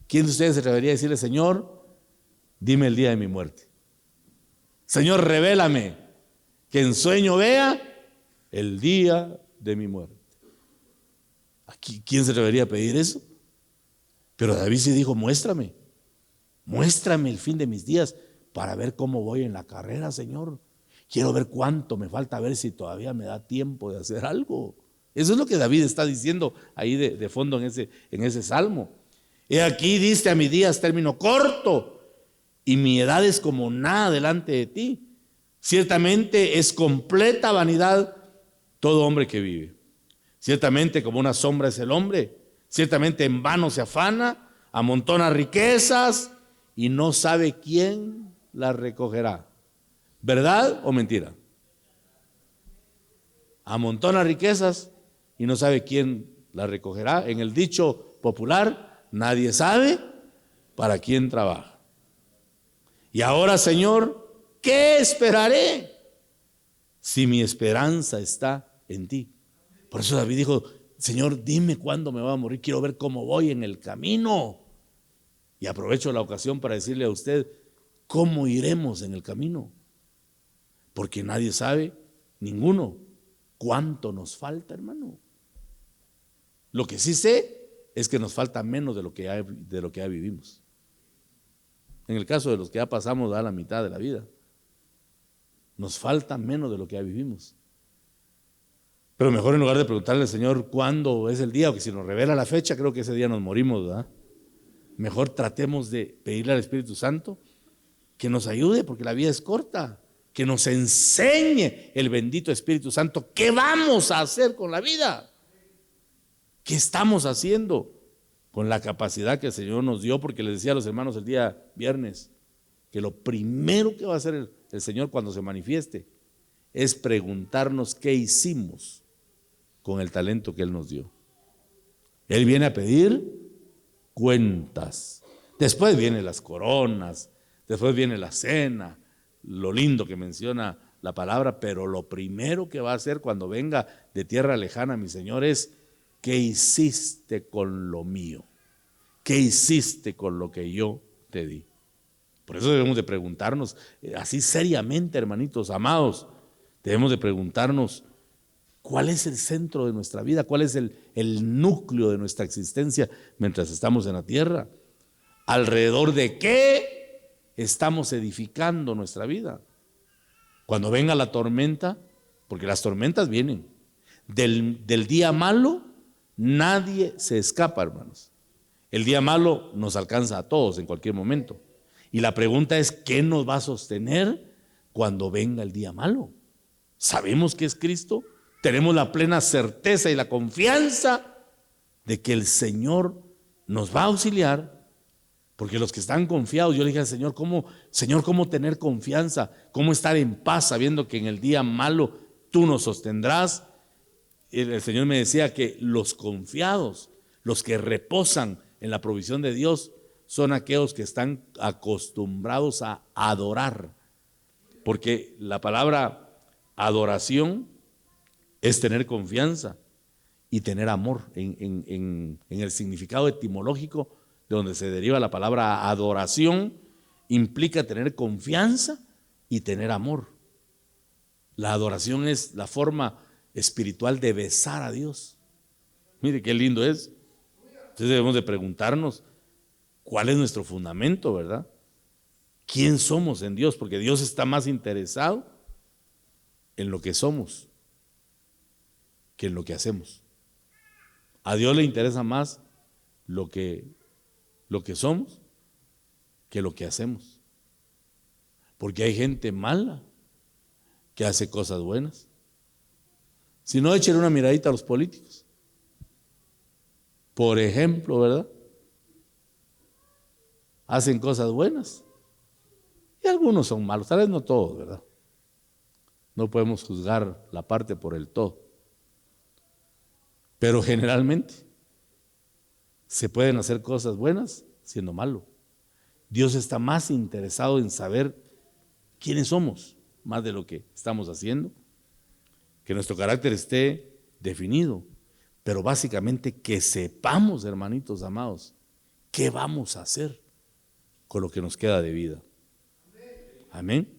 ¿Quién de ustedes se atrevería a decirle, Señor, dime el día de mi muerte? Señor, revélame, que en sueño vea el día de mi muerte. Aquí, ¿quién se atrevería a pedir eso? Pero David sí dijo, muéstrame el fin de mis días para ver cómo voy en la carrera, Señor. Quiero ver cuánto me falta, a ver si todavía me da tiempo de hacer algo. Eso es lo que David está diciendo ahí de fondo en ese salmo. He aquí diste a mis días término corto, y mi edad es como nada delante de ti. Ciertamente es completa vanidad todo hombre que vive. Ciertamente como una sombra es el hombre. Ciertamente en vano se afana, amontona riquezas y no sabe quién las recogerá. ¿Verdad o mentira? Amontona riquezas y no sabe quién las recogerá. En el dicho popular, nadie sabe para quién trabaja. Y ahora, Señor, ¿qué esperaré si mi esperanza está en ti? Por eso David dijo, Señor, dime cuándo me voy a morir, quiero ver cómo voy en el camino. Y aprovecho la ocasión para decirle a usted, ¿cómo iremos en el camino? Porque nadie sabe, ninguno, cuánto nos falta, hermano. Lo que sí sé es que nos falta menos de lo que ya vivimos. En el caso de los que ya pasamos a la mitad de la vida, nos falta menos de lo que ya vivimos. Pero mejor, en lugar de preguntarle al Señor cuándo es el día, o que si nos revela la fecha, creo que ese día nos morimos, ¿verdad? Mejor tratemos de pedirle al Espíritu Santo que nos ayude, porque la vida es corta, que nos enseñe el bendito Espíritu Santo qué vamos a hacer con la vida, qué estamos haciendo con la capacidad que el Señor nos dio. Porque les decía a los hermanos el día viernes que lo primero que va a hacer el Señor cuando se manifieste es preguntarnos qué hicimos con el talento que Él nos dio. Él viene a pedir cuentas. Después vienen las coronas, después viene la cena, lo lindo que menciona la palabra, pero lo primero que va a hacer cuando venga de tierra lejana mi Señor es: ¿qué hiciste con lo mío? ¿Qué hiciste con lo que yo te di? Por eso debemos de preguntarnos, así seriamente, hermanitos amados, debemos de preguntarnos, ¿cuál es el centro de nuestra vida? ¿Cuál es el núcleo de nuestra existencia mientras estamos en la tierra? ¿Alrededor de qué estamos edificando nuestra vida? Cuando venga la tormenta, porque las tormentas vienen, del día malo nadie se escapa, hermanos. El día malo nos alcanza a todos en cualquier momento. Y la pregunta es, ¿qué nos va a sostener cuando venga el día malo? ¿Sabemos que es Cristo? ¿Tenemos la plena certeza y la confianza de que el Señor nos va a auxiliar? Porque los que están confiados, yo le dije al Señor, Señor, ¿cómo tener confianza? ¿Cómo estar en paz sabiendo que en el día malo tú nos sostendrás? El Señor me decía que los confiados, los que reposan en la provisión de Dios, son aquellos que están acostumbrados a adorar. Porque la palabra adoración es tener confianza y tener amor. En el significado etimológico de donde se deriva la palabra adoración, implica tener confianza y tener amor. La adoración es la forma espiritual de besar a Dios. Mire qué lindo es. Entonces debemos de preguntarnos cuál es nuestro fundamento, ¿verdad? ¿Quién somos en Dios? Porque Dios está más interesado en lo que somos que en lo que hacemos. A Dios le interesa más lo que somos que lo que hacemos. Porque hay gente mala que hace cosas buenas. Si no, echen una miradita a los políticos. Por ejemplo, ¿verdad? Hacen cosas buenas y algunos son malos, tal vez no todos, ¿verdad? No podemos juzgar la parte por el todo, pero generalmente se pueden hacer cosas buenas siendo malo. Dios está más interesado en saber quiénes somos, más de lo que estamos haciendo. que nuestro carácter esté definido, pero básicamente que sepamos, hermanitos amados, qué vamos a hacer con lo que nos queda de vida. Amén.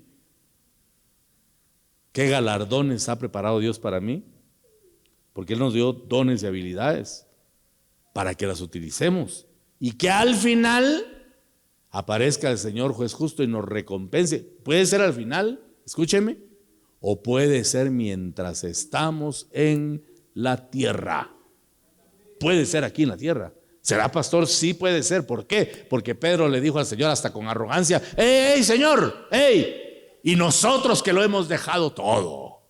¿Qué galardones ha preparado Dios para mí? Porque Él nos dio dones y habilidades para que las utilicemos y que al final aparezca el Señor juez justo y nos recompense. Puede ser al final, escúcheme, o puede ser mientras estamos en la tierra. Puede ser aquí en la tierra. ¿Será pastor? Sí puede ser. ¿Por qué? Porque Pedro le dijo al Señor hasta con arrogancia: ¡Ey, Señor! ¡Ey! Y nosotros que lo hemos dejado todo.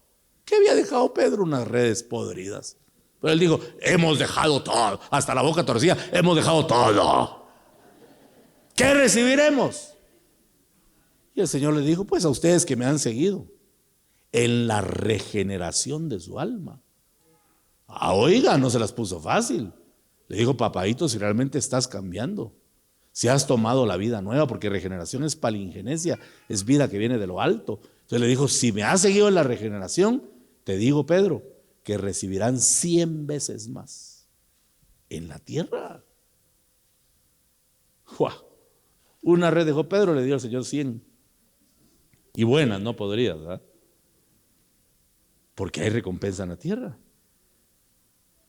¿Qué había dejado Pedro? Unas redes podridas. Pero él dijo: hemos dejado todo, hasta la boca torcida, hemos dejado todo. ¿Qué recibiremos? Y el Señor le dijo: pues a ustedes que me han seguido en la regeneración de su alma. Oiga, no se las puso fácil. Le dijo: papadito, si realmente estás cambiando, si has tomado la vida nueva, porque regeneración es palingenesia, es vida que viene de lo alto. Entonces le dijo: si me has seguido en la regeneración, te digo, Pedro, que recibirán 100 veces más en la tierra. ¡Wow! Una red dejó Pedro, le dio al Señor 100. Y buenas, no podría, ¿verdad? Porque hay recompensa en la tierra.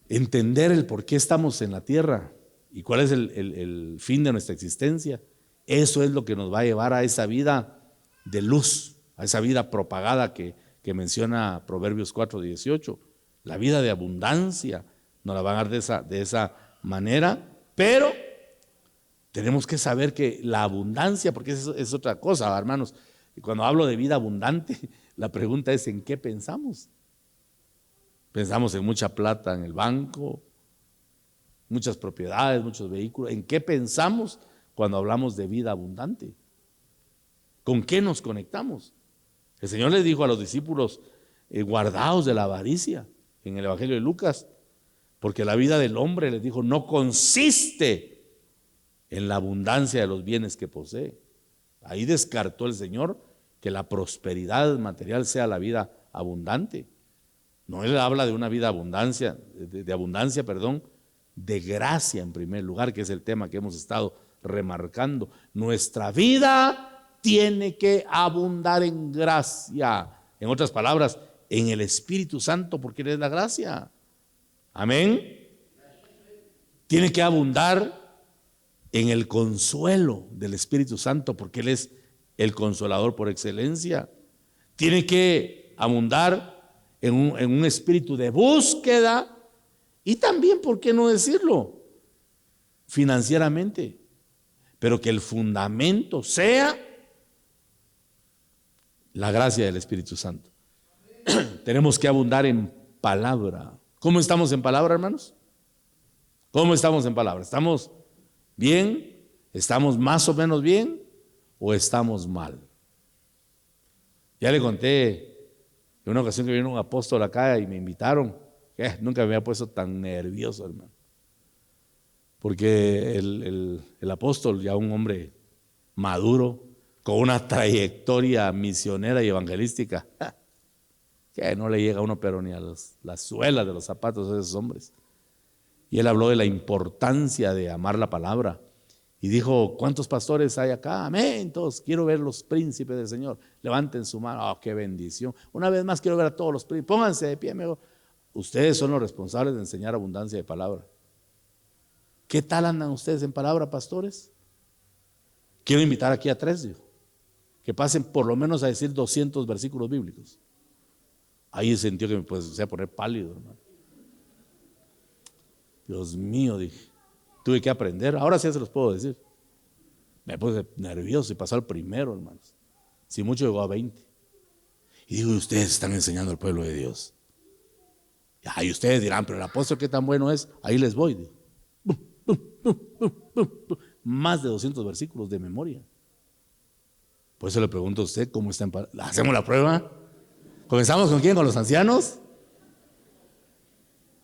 Entender el por qué estamos en la tierra y cuál es el fin de nuestra existencia, eso es lo que nos va a llevar a esa vida de luz, a esa vida propagada que menciona Proverbios 4:18. La vida de abundancia nos la van a dar de esa manera, pero tenemos que saber que la abundancia, porque eso es otra cosa, hermanos. Y cuando hablo de vida abundante, la pregunta es: ¿en qué pensamos? Pensamos en mucha plata en el banco, muchas propiedades, muchos vehículos. ¿En qué pensamos cuando hablamos de vida abundante? ¿Con qué nos conectamos? El Señor les dijo a los discípulos: guardaos de la avaricia, en el Evangelio de Lucas, porque la vida del hombre, les dijo, no consiste en la abundancia de los bienes que posee. Ahí descartó el Señor que la prosperidad material sea la vida abundante. No, Él habla de una vida abundancia, de abundancia, de gracia en primer lugar, que es el tema que hemos estado remarcando. Nuestra vida tiene que abundar en gracia. En otras palabras, en el Espíritu Santo, porque Él es la gracia. Amén. Tiene que abundar en el consuelo del Espíritu Santo, porque Él es el consolador por excelencia. Tiene que abundar en un espíritu de búsqueda y también, ¿por qué no decirlo?, financieramente, pero que el fundamento sea la gracia del Espíritu Santo. Tenemos que abundar en palabra. ¿Cómo estamos en palabra, hermanos? ¿Cómo estamos en palabra? ¿Estamos bien? ¿Estamos más o menos bien? ¿O estamos mal? Ya le conté en una ocasión que vino un apóstol acá y me invitaron. Nunca me había puesto tan nervioso, hermano. Porque el apóstol, ya un hombre maduro, con una trayectoria misionera y evangelística, que no le llega a uno pero ni a las suelas de los zapatos de esos hombres. Y él habló de la importancia de amar la palabra. Y dijo: ¿cuántos pastores hay acá? Amén, todos. Quiero ver los príncipes del Señor. Levanten su mano. Oh, qué bendición. Una vez más quiero ver a todos los príncipes. Pónganse de pie, mejor. Ustedes son los responsables de enseñar abundancia de palabra. ¿Qué tal andan ustedes en palabra, pastores? Quiero invitar aquí a 3, digo, que pasen por lo menos a decir 200 versículos bíblicos. Ahí sentí que me puse a poner pálido, hermano. Dios mío, dije. Tuve que aprender, ahora sí se los puedo decir. Me puse nervioso y pasó al primero, hermanos. Si mucho llegó a 20. Y digo: ustedes están enseñando al pueblo de Dios. Y ustedes dirán: pero el apóstol, ¿qué tan bueno es? Ahí les voy. Digo. Más de 200 versículos de memoria. Por eso le pregunto a usted: ¿cómo está en palabra? ¿Hacemos la prueba? ¿Comenzamos con quién? ¿Con los ancianos?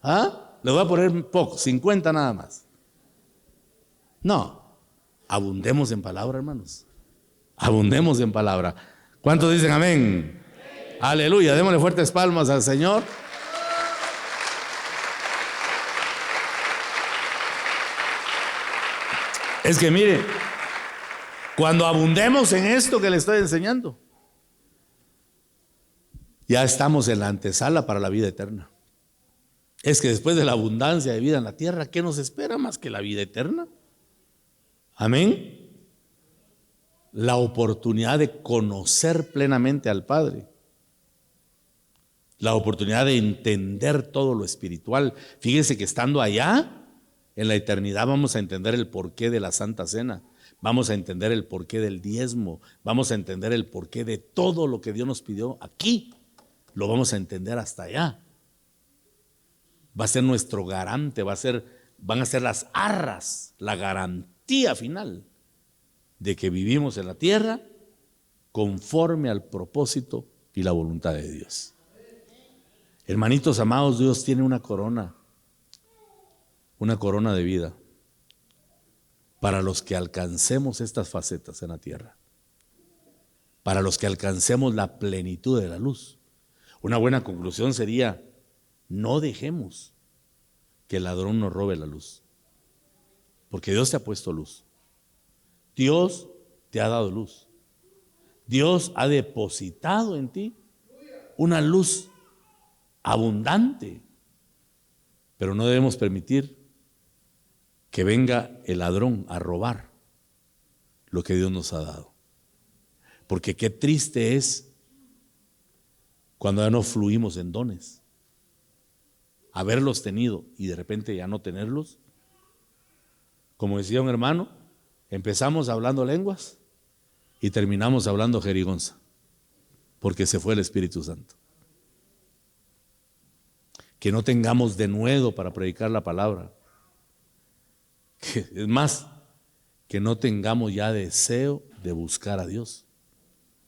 Le voy a poner poco, 50 nada más. No, abundemos en palabra, hermanos. Abundemos en palabra. ¿Cuántos dicen amén? Aleluya, démosle fuertes palmas al Señor. Es que mire, cuando abundemos en esto que le estoy enseñando, ya estamos en la antesala para la vida eterna. Es que después de la abundancia de vida en la tierra, ¿qué nos espera más que la vida eterna? Amén. La oportunidad de conocer plenamente al Padre. La oportunidad de entender todo lo espiritual. Fíjense que estando allá, en la eternidad, vamos a entender el porqué de la Santa Cena. Vamos a entender el porqué del diezmo. Vamos a entender el porqué de todo lo que Dios nos pidió aquí. Lo vamos a entender hasta allá. Va a ser nuestro garante, van a ser las arras, la garantía final de que vivimos en la tierra conforme al propósito y la voluntad de Dios. Hermanitos amados, Dios tiene una corona de vida para los que alcancemos estas facetas en la tierra, para los que alcancemos la plenitud de la luz. Una buena conclusión sería: no dejemos que el ladrón nos robe la luz, porque Dios te ha puesto luz. Dios te ha dado luz. Dios ha depositado en ti una luz abundante, pero no debemos permitir que venga el ladrón a robar lo que Dios nos ha dado. Porque qué triste es cuando ya no fluimos en dones, haberlos tenido y de repente ya no tenerlos. Como decía un hermano, empezamos hablando lenguas y terminamos hablando jerigonza, porque se fue el Espíritu Santo. Que no tengamos denuedo para predicar la palabra. Es más, que no tengamos ya deseo de buscar a Dios.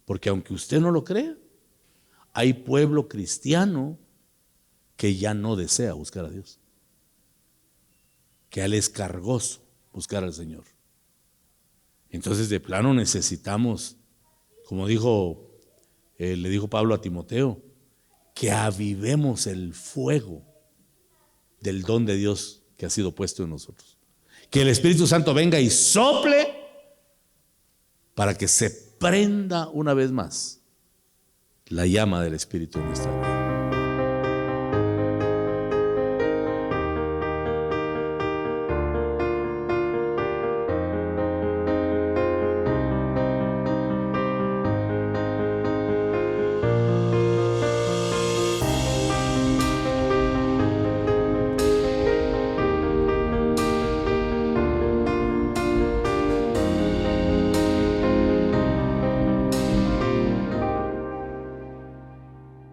Porque aunque usted no lo crea, hay pueblo cristiano que ya no desea buscar a Dios, que a él es cargoso buscar al Señor. Entonces de plano necesitamos, como le dijo Pablo a Timoteo, que avivemos el fuego del don de Dios que ha sido puesto en nosotros. Que el Espíritu Santo venga y sople para que se prenda una vez más la llama del Espíritu en nuestra vida.